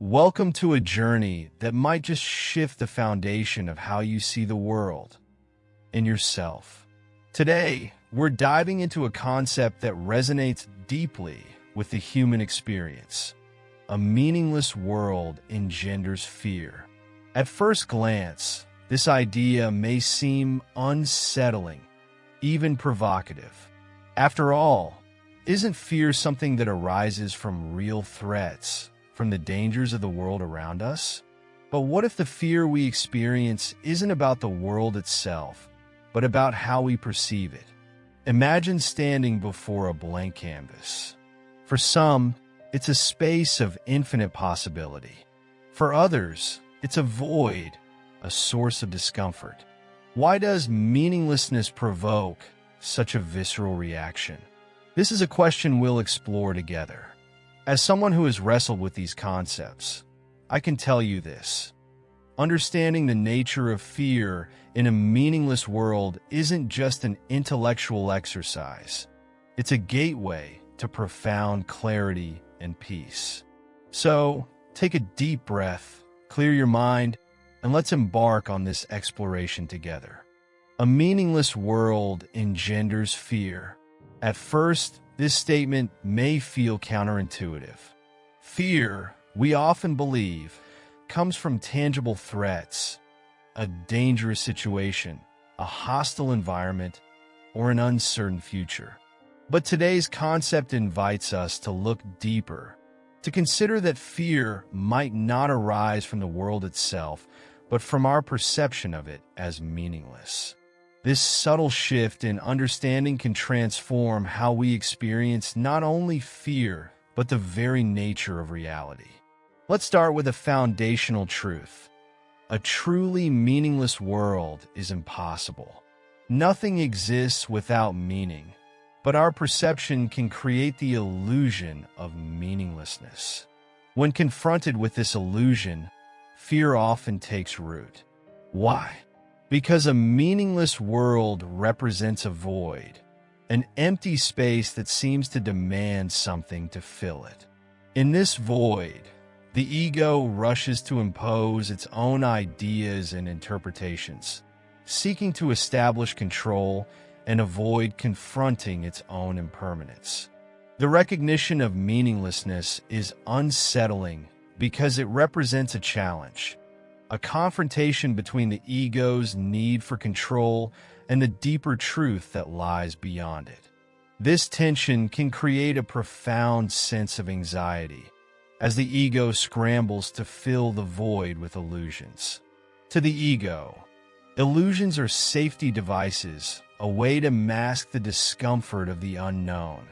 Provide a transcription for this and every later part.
Welcome to a journey that might just shift the foundation of how you see the world and yourself. Today, we're diving into a concept that resonates deeply with the human experience. A meaningless world engenders fear. At first glance, this idea may seem unsettling, even provocative. After all, isn't fear something that arises from real threats, from the dangers of the world around us? But what if the fear we experience isn't about the world itself, but about how we perceive it? Imagine standing before a blank canvas. For some, it's a space of infinite possibility. For others, it's a void, a source of discomfort. Why does meaninglessness provoke such a visceral reaction? This is a question we'll explore together. As someone who has wrestled with these concepts, I can tell you this. Understanding the nature of fear in a meaningless world isn't just an intellectual exercise. It's a gateway to profound clarity and peace. So, take a deep breath, clear your mind, and let's embark on this exploration together. A meaningless world engenders fear. At first, this statement may feel counterintuitive. Fear, we often believe, comes from tangible threats, a dangerous situation, a hostile environment, or an uncertain future. But today's concept invites us to look deeper, to consider that fear might not arise from the world itself, but from our perception of it as meaningless. This subtle shift in understanding can transform how we experience not only fear, but the very nature of reality. Let's start with a foundational truth. A truly meaningless world is impossible. Nothing exists without meaning, but our perception can create the illusion of meaninglessness. When confronted with this illusion, fear often takes root. Why? Because a meaningless world represents a void, an empty space that seems to demand something to fill it. In this void, the ego rushes to impose its own ideas and interpretations, seeking to establish control and avoid confronting its own impermanence. The recognition of meaninglessness is unsettling because it represents a challenge, a confrontation between the ego's need for control and the deeper truth that lies beyond it. This tension can create a profound sense of anxiety as the ego scrambles to fill the void with illusions. To the ego, illusions are safety devices, a way to mask the discomfort of the unknown.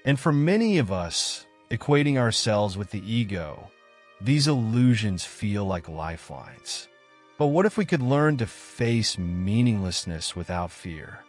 And for many of us, equating ourselves with the ego, these illusions feel like lifelines. But what if we could learn to face meaninglessness without fear?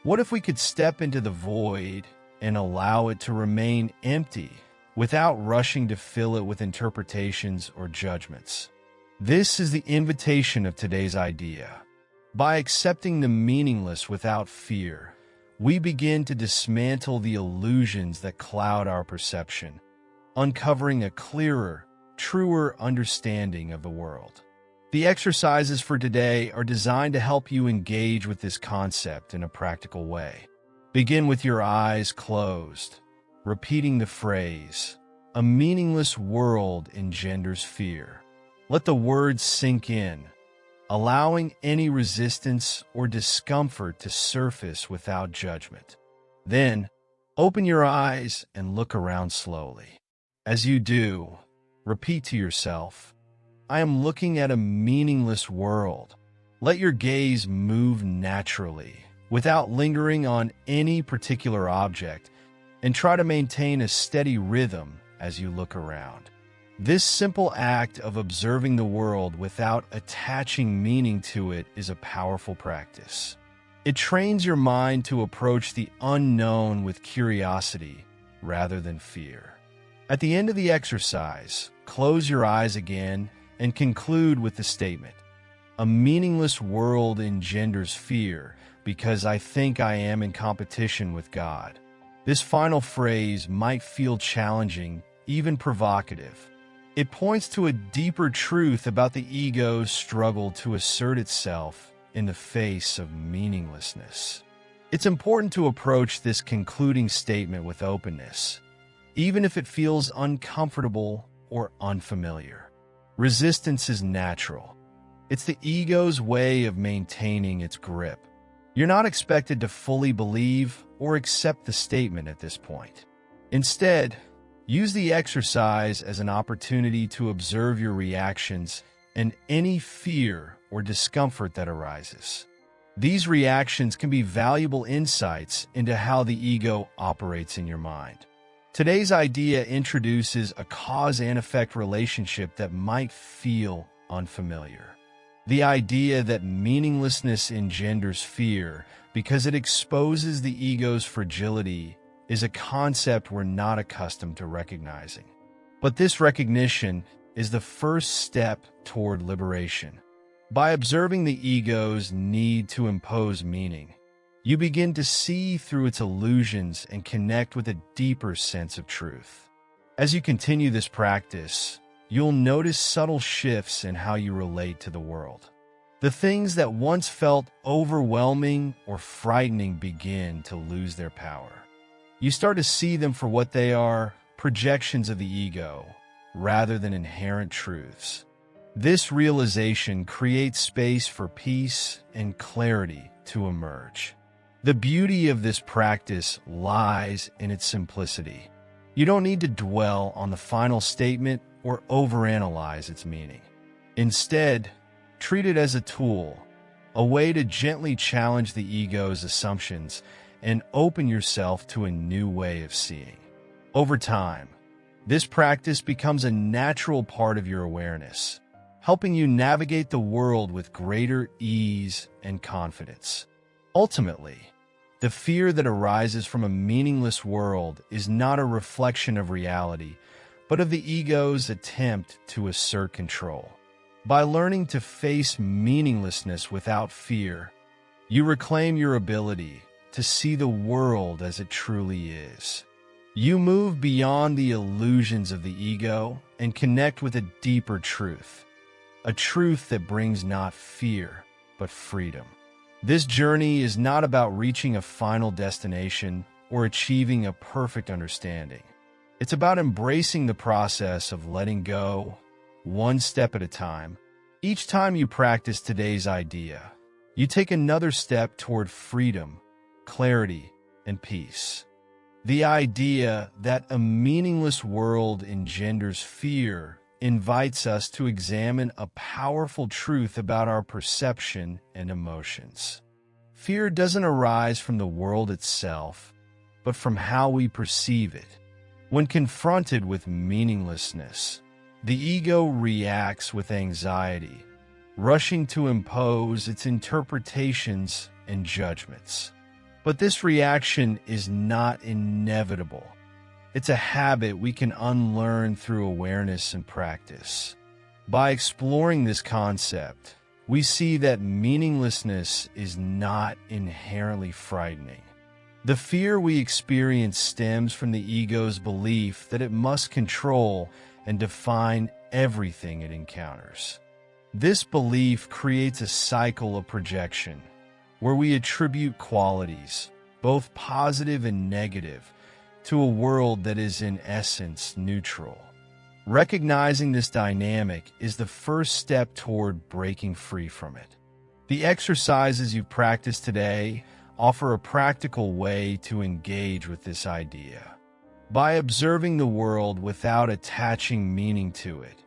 What if we could step into the void and allow it to remain empty without rushing to fill it with interpretations or judgments? This is the invitation of today's idea. By accepting the meaningless without fear, we begin to dismantle the illusions that cloud our perception, uncovering a clearer, truer understanding of the world. The exercises for today are designed to help you engage with this concept in a practical way. Begin with your eyes closed, repeating the phrase, "A meaningless world engenders fear." Let the words sink in, allowing any resistance or discomfort to surface without judgment. Then, open your eyes and look around slowly. As you do, repeat to yourself, "I am looking at a meaningless world." Let your gaze move naturally, without lingering on any particular object, and try to maintain a steady rhythm as you look around. This simple act of observing the world without attaching meaning to it is a powerful practice. It trains your mind to approach the unknown with curiosity rather than fear. At the end of the exercise, close your eyes again and conclude with the statement, "A meaningless world engenders fear because I think I am in competition with God." This final phrase might feel challenging, even provocative, It points to a deeper truth about the ego's struggle to assert itself in the face of meaninglessness. It's important to approach this concluding statement with openness, even if it feels uncomfortable or unfamiliar. Resistance is natural. It's the ego's way of maintaining its grip. You're not expected to fully believe or accept the statement at this point. Instead, use the exercise as an opportunity to observe your reactions and any fear or discomfort that arises. These reactions can be valuable insights into how the ego operates in your mind. Today's idea introduces a cause and effect relationship that might feel unfamiliar. The idea that meaninglessness engenders fear because it exposes the ego's fragility is a concept we're not accustomed to recognizing. But this recognition is the first step toward liberation. By observing the ego's need to impose meaning, you begin to see through its illusions and connect with a deeper sense of truth. As you continue this practice, you'll notice subtle shifts in how you relate to the world. The things that once felt overwhelming or frightening begin to lose their power. You start to see them for what they are, projections of the ego, rather than inherent truths. This realization creates space for peace and clarity to emerge. The beauty of this practice lies in its simplicity. You don't need to dwell on the final statement or overanalyze its meaning. Instead, treat it as a tool, a way to gently challenge the ego's assumptions and open yourself to a new way of seeing. Over time, this practice becomes a natural part of your awareness, helping you navigate the world with greater ease and confidence. Ultimately, the fear that arises from a meaningless world is not a reflection of reality, but of the ego's attempt to assert control. By learning to face meaninglessness without fear, you reclaim your ability to see the world as it truly is. You move beyond the illusions of the ego and connect with a deeper truth, a truth that brings not fear, but freedom. This journey is not about reaching a final destination or achieving a perfect understanding. It's about embracing the process of letting go, one step at a time. Each time you practice today's idea, you take another step toward freedom, clarity, and peace. The idea that a meaningless world engenders fear invites us to examine a powerful truth about our perception and emotions. Fear doesn't arise from the world itself, but from how we perceive it. When confronted with meaninglessness, the ego reacts with anxiety, rushing to impose its interpretations and judgments. But this reaction is not inevitable. It's a habit we can unlearn through awareness and practice. By exploring this concept, we see that meaninglessness is not inherently frightening. The fear we experience stems from the ego's belief that it must control and define everything it encounters. This belief creates a cycle of projection, where we attribute qualities, both positive and negative, to a world that is in essence neutral. Recognizing this dynamic is the first step toward breaking free from it. The exercises you practice today offer a practical way to engage with this idea. By observing the world without attaching meaning to it,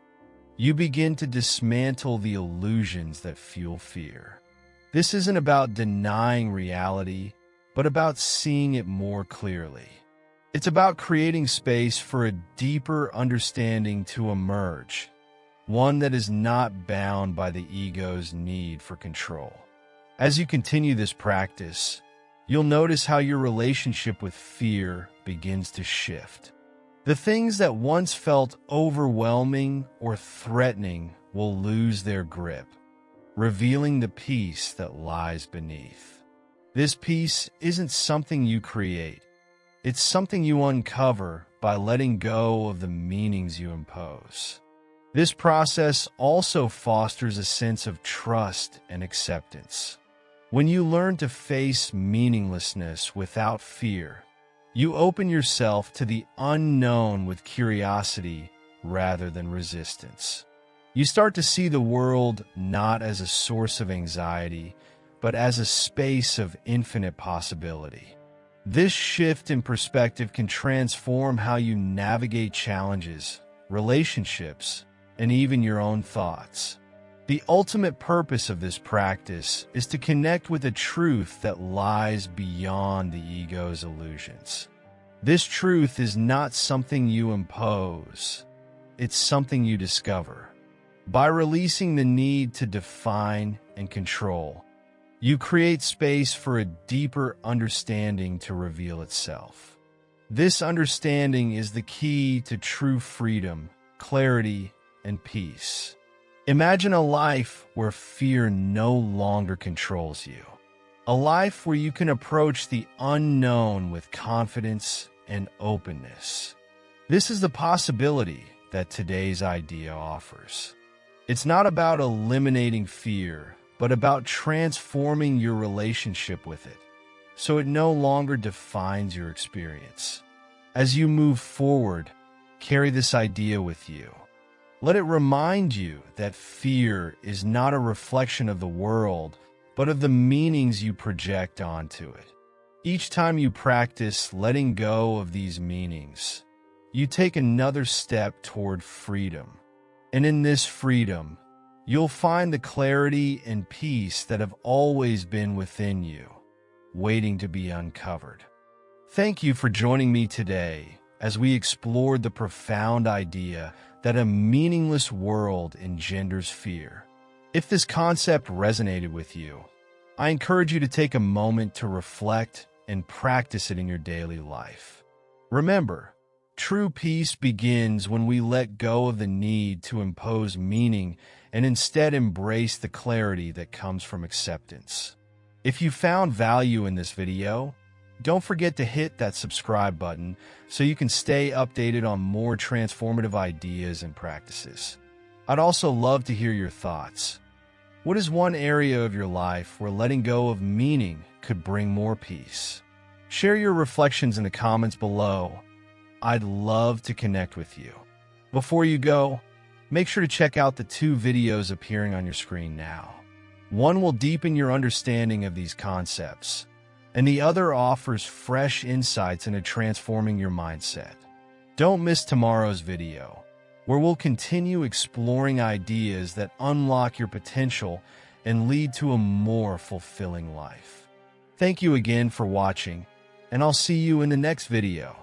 you begin to dismantle the illusions that fuel fear. This isn't about denying reality, but about seeing it more clearly. It's about creating space for a deeper understanding to emerge, one that is not bound by the ego's need for control. As you continue this practice, you'll notice how your relationship with fear begins to shift. The things that once felt overwhelming or threatening will lose their grip, revealing the peace that lies beneath. This peace isn't something you create. It's something you uncover by letting go of the meanings you impose. This process also fosters a sense of trust and acceptance. When you learn to face meaninglessness without fear, you open yourself to the unknown with curiosity rather than resistance. You start to see the world not as a source of anxiety, but as a space of infinite possibility. This shift in perspective can transform how you navigate challenges, relationships, and even your own thoughts. The ultimate purpose of this practice is to connect with a truth that lies beyond the ego's illusions. This truth is not something you impose, it's something you discover. By releasing the need to define and control, you create space for a deeper understanding to reveal itself. This understanding is the key to true freedom, clarity, and peace. Imagine a life where fear no longer controls you. A life where you can approach the unknown with confidence and openness. This is the possibility that today's idea offers. It's not about eliminating fear, but about transforming your relationship with it, so it no longer defines your experience. As you move forward, carry this idea with you. Let it remind you that fear is not a reflection of the world, but of the meanings you project onto it. Each time you practice letting go of these meanings, you take another step toward freedom. And in this freedom, you'll find the clarity and peace that have always been within you, waiting to be uncovered. Thank you for joining me today as we explored the profound idea that a meaningless world engenders fear. If this concept resonated with you, I encourage you to take a moment to reflect and practice it in your daily life. Remember, true peace begins when we let go of the need to impose meaning and instead embrace the clarity that comes from acceptance. If you found value in this video, don't forget to hit that subscribe button so you can stay updated on more transformative ideas and practices. I'd also love to hear your thoughts. What is one area of your life where letting go of meaning could bring more peace? Share your reflections in the comments below. I'd love to connect with you. Before you go, make sure to check out the 2 videos appearing on your screen now. One will deepen your understanding of these concepts, and the other offers fresh insights into transforming your mindset. Don't miss tomorrow's video, where we'll continue exploring ideas that unlock your potential and lead to a more fulfilling life. Thank you again for watching, and I'll see you in the next video.